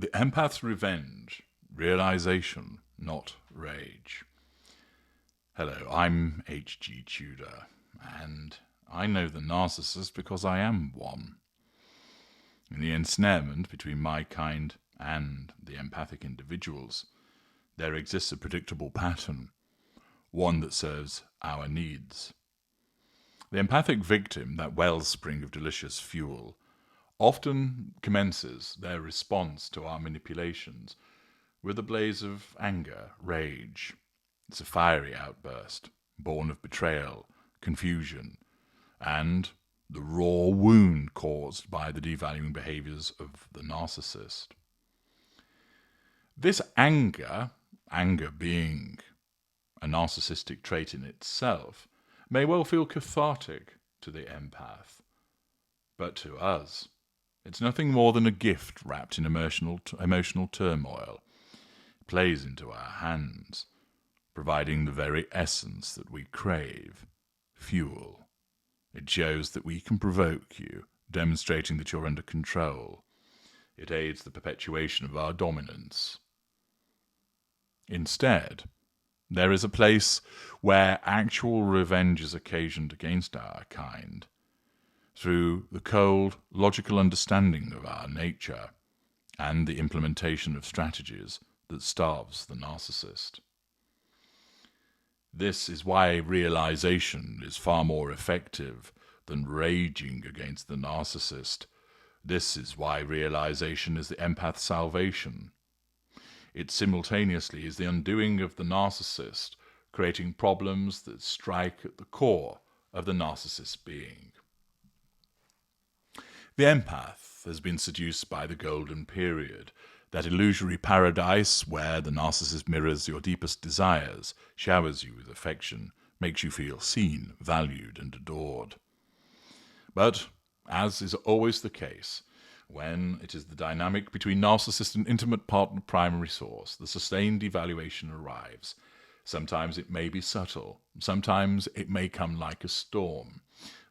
The Empath's Revenge, Realisation, not Rage. Hello, I'm H.G. Tudor, and I know the narcissist because I am one. In the ensnarement between my kind and the empathic individuals, there exists a predictable pattern, one that serves our needs. The empathic victim, that wellspring of delicious fuel, often commences their response to our manipulations with a blaze of anger, rage. It's a fiery outburst, born of betrayal, confusion, and the raw wound caused by the devaluing behaviors of the narcissist. This anger being a narcissistic trait in itself, may well feel cathartic to the empath, but to us, it's nothing more than a gift wrapped in emotional turmoil. It plays into our hands, providing the very essence that we crave, fuel. It shows that we can provoke you, demonstrating that you're under control. It aids the perpetuation of our dominance. Instead, there is a place where actual revenge is occasioned against our kind, through the cold, logical understanding of our nature and the implementation of strategies that starves the narcissist. This is why realization is far more effective than raging against the narcissist. This is why realization is the empath's salvation. It simultaneously is the undoing of the narcissist, creating problems that strike at the core of the narcissist's being. The empath has been seduced by the golden period, that illusory paradise where the narcissist mirrors your deepest desires, showers you with affection, makes you feel seen, valued, and adored. But, as is always the case, when it is the dynamic between narcissist and intimate partner primary source, the sustained devaluation arrives. Sometimes it may be subtle, sometimes it may come like a storm.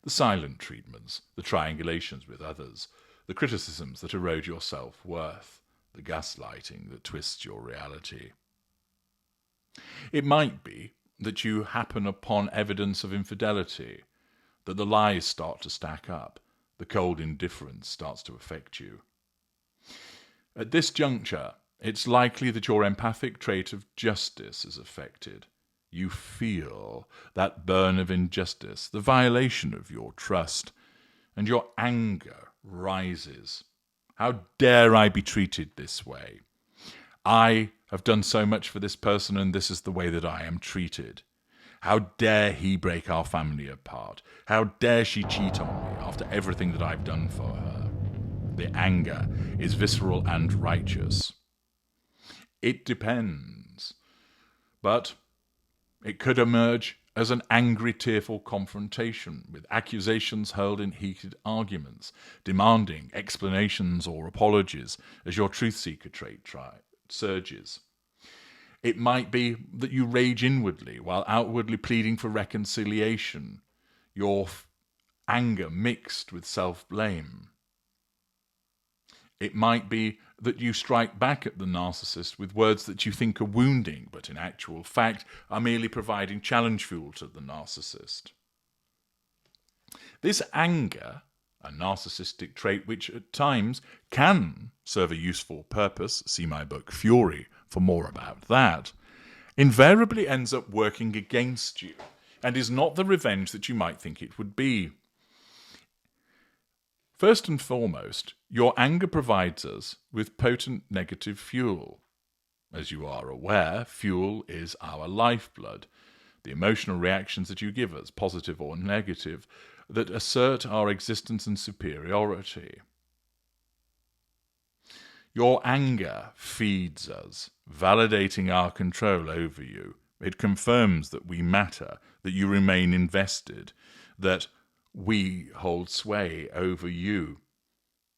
The silent treatments, the triangulations with others, the criticisms that erode your self-worth, the gaslighting that twists your reality. It might be that you happen upon evidence of infidelity, that the lies start to stack up, the cold indifference starts to affect you. At this juncture, it's likely that your empathic trait of justice is affected. You feel that burn of injustice, the violation of your trust, and your anger rises. How dare I be treated this way? I have done so much for this person, and this is the way that I am treated. How dare he break our family apart? How dare she cheat on me after everything that I've done for her? The anger is visceral and righteous. It depends. But it could emerge as an angry, tearful confrontation, with accusations hurled in heated arguments, demanding explanations or apologies as your truth-seeker trait surges. It might be that you rage inwardly while outwardly pleading for reconciliation, your anger mixed with self-blame. It might be that you strike back at the narcissist with words that you think are wounding, but in actual fact are merely providing challenge fuel to the narcissist. This anger, a narcissistic trait which at times can serve a useful purpose, see my book Fury for more about that, invariably ends up working against you and is not the revenge that you might think it would be. First and foremost, your anger provides us with potent negative fuel. As you are aware, fuel is our lifeblood, the emotional reactions that you give us, positive or negative, that assert our existence and superiority. Your anger feeds us, validating our control over you. It confirms that we matter, that you remain invested, that we hold sway over you.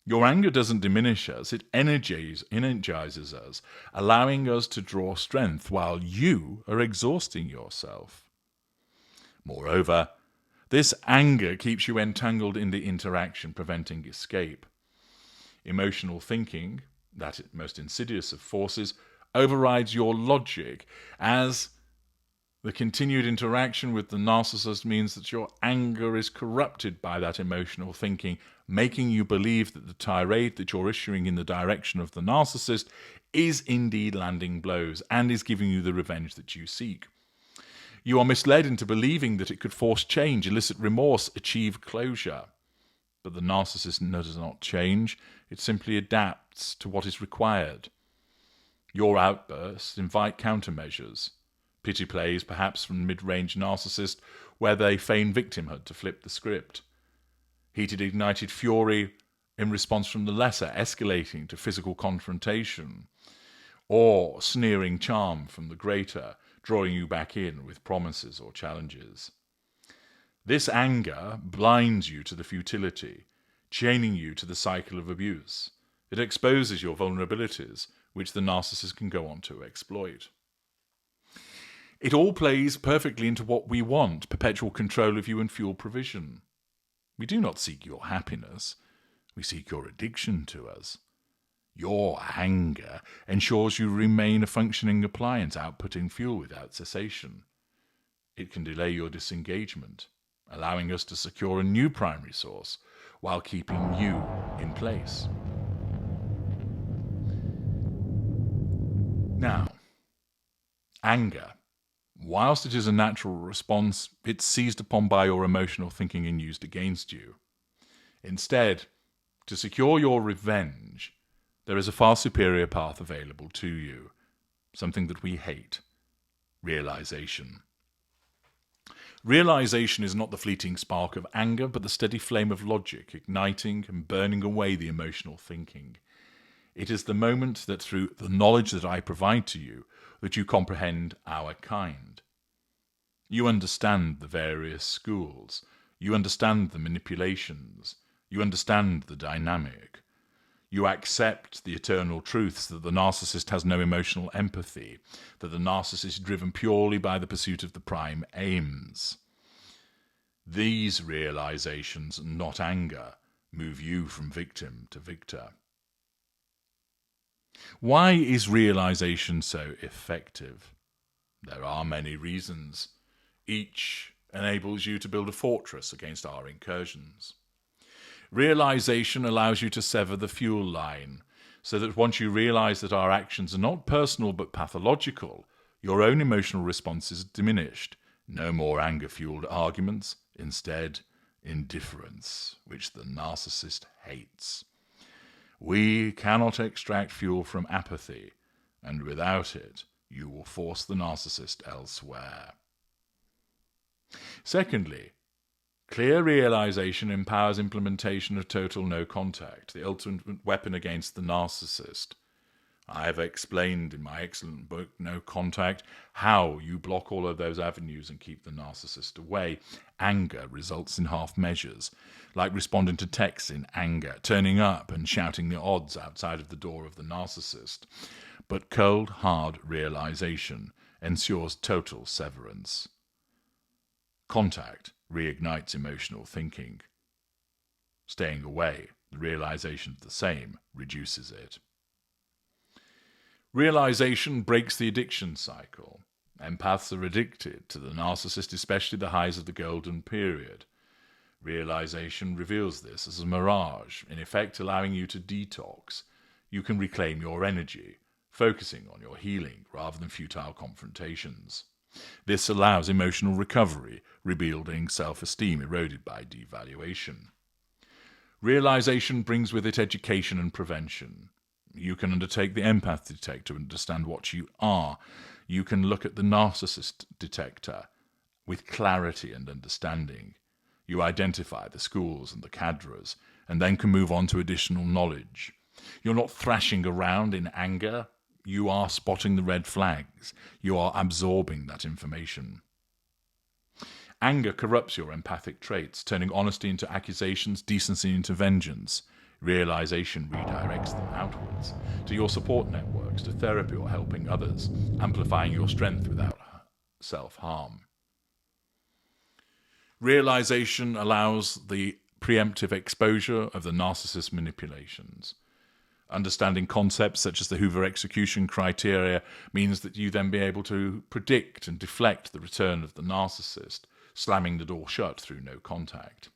Your anger doesn't diminish us, it energizes us, allowing us to draw strength while you are exhausting yourself. Moreover, this anger keeps you entangled in the interaction, preventing escape. Emotional thinking, that most insidious of forces, overrides your logic, as the continued interaction with the narcissist means that your anger is corrupted by that emotional thinking, making you believe that the tirade that you're issuing in the direction of the narcissist is indeed landing blows and is giving you the revenge that you seek. You are misled into believing that it could force change, elicit remorse, achieve closure. But the narcissist does not change. It simply adapts to what is required. Your outbursts invite countermeasures. Pity plays, perhaps from mid-range narcissist, where they feign victimhood to flip the script. Heated ignited fury in response from the lesser, escalating to physical confrontation. Or sneering charm from the greater, drawing you back in with promises or challenges. This anger blinds you to the futility, chaining you to the cycle of abuse. It exposes your vulnerabilities, which the narcissist can go on to exploit. It all plays perfectly into what we want, perpetual control of you and fuel provision. We do not seek your happiness, we seek your addiction to us. Your anger ensures you remain a functioning appliance, outputting fuel without cessation. It can delay your disengagement, allowing us to secure a new primary source while keeping you in place. Now, anger. Whilst it is a natural response, it's seized upon by your emotional thinking and used against you. Instead, to secure your revenge, there is a far superior path available to you, something that we hate: realization. Realization is not the fleeting spark of anger, but the steady flame of logic, igniting and burning away the emotional thinking. It is the moment that through the knowledge that I provide to you, that you comprehend our kind. You understand the various schools. You understand the manipulations. You understand the dynamic. You accept the eternal truths that the narcissist has no emotional empathy, that the narcissist is driven purely by the pursuit of the prime aims. These realizations, not anger, move you from victim to victor. Why is realization so effective? There are many reasons. Each enables you to build a fortress against our incursions. Realization allows you to sever the fuel line, so that once you realize that our actions are not personal but pathological, your own emotional response is diminished. No more anger-fueled arguments, instead indifference, which the narcissist hates. We cannot extract fuel from apathy, and without it, you will force the narcissist elsewhere. Secondly, clear realization empowers implementation of total no contact, the ultimate weapon against the narcissist. I have explained in my excellent book, No Contact, how you block all of those avenues and keep the narcissist away. Anger results in half measures, like responding to texts in anger, turning up and shouting the odds outside of the door of the narcissist. But cold, hard realization ensures total severance. Contact reignites emotional thinking. Staying away, the realization of the same, reduces it. Realization breaks the addiction cycle. Empaths are addicted to the narcissist, especially the highs of the golden period. Realization reveals this as a mirage, in effect allowing you to detox. You can reclaim your energy, focusing on your healing rather than futile confrontations. This allows emotional recovery, rebuilding self-esteem eroded by devaluation. Realization brings with it education and prevention. You can undertake the empath detector and understand what you are. You can look at the narcissist detector with clarity and understanding. You identify the schools and the cadres, and then can move on to additional knowledge. You're not thrashing around in anger. You are spotting the red flags. You are absorbing that information. Anger corrupts your empathic traits, turning honesty into accusations, decency into vengeance. Realization redirects them outwards, to your support networks, to therapy or helping others, amplifying your strength without self-harm. Realization allows the preemptive exposure of the narcissist manipulations. Understanding concepts such as the Hoover execution criteria means that you then be able to predict and deflect the return of the narcissist, slamming the door shut through no contact.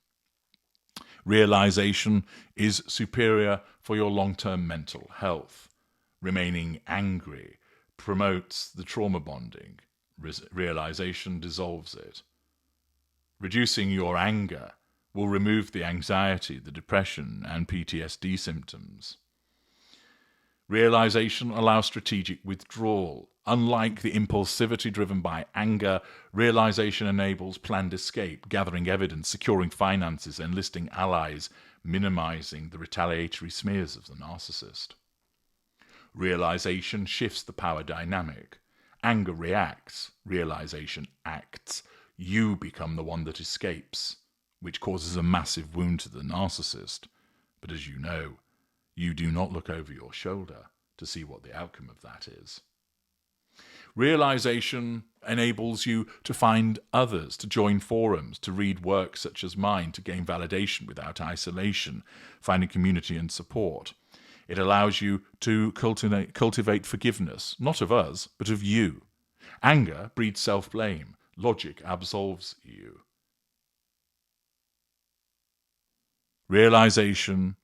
Realization is superior for your long-term mental health. Remaining angry promotes the trauma bonding. Realization dissolves it. Reducing your anger will remove the anxiety, the depression, and PTSD symptoms. Realization allows strategic withdrawal. Unlike the impulsivity driven by anger, realization enables planned escape, gathering evidence, securing finances, enlisting allies, minimizing the retaliatory smears of the narcissist. Realization shifts the power dynamic. Anger reacts, realization acts. You become the one that escapes, which causes a massive wound to the narcissist. But as you know, you do not look over your shoulder to see what the outcome of that is. Realization enables you to find others, to join forums, to read works such as mine, to gain validation without isolation, finding community and support. It allows you to cultivate forgiveness, not of us, but of you. Anger breeds self-blame. Logic absolves you. Realization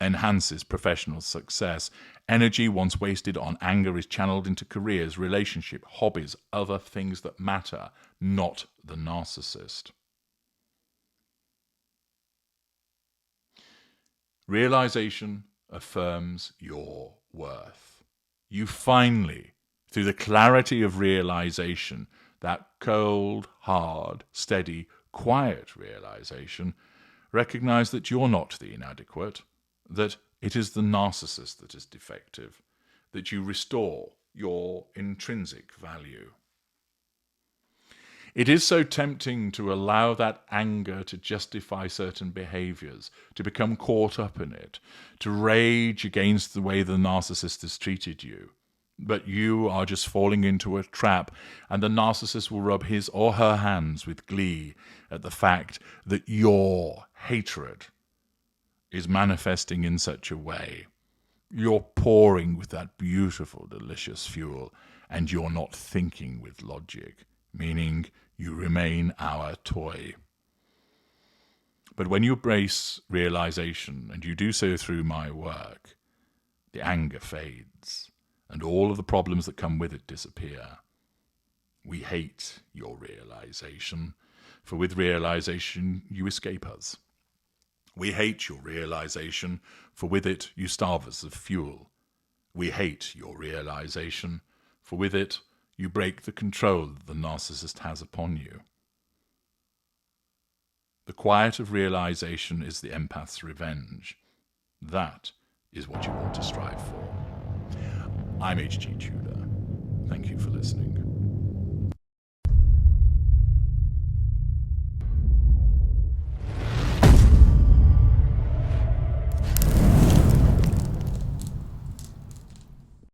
enhances professional success. Energy once wasted on anger is channeled into careers, relationship, hobbies, other things that matter, not the narcissist. Realization affirms your worth. You finally, through the clarity of realization, that cold, hard, steady, quiet realization, recognize that you're not the inadequate, that it is the narcissist that is defective, that you restore your intrinsic value. It is so tempting to allow that anger to justify certain behaviors, to become caught up in it, to rage against the way the narcissist has treated you. But you are just falling into a trap, and the narcissist will rub his or her hands with glee at the fact that your hatred is manifesting in such a way. You're pouring with that beautiful, delicious fuel, and you're not thinking with logic, meaning you remain our toy. But when you embrace realization, and you do so through my work, the anger fades, and all of the problems that come with it disappear. We hate your realization, for with realization you escape us. We hate your realization, for with it you starve us of fuel. We hate your realization, for with it you break the control that the narcissist has upon you. The quiet of realization is the empath's revenge. That is what you want to strive for. I'm H.G. Tudor. Thank you for listening.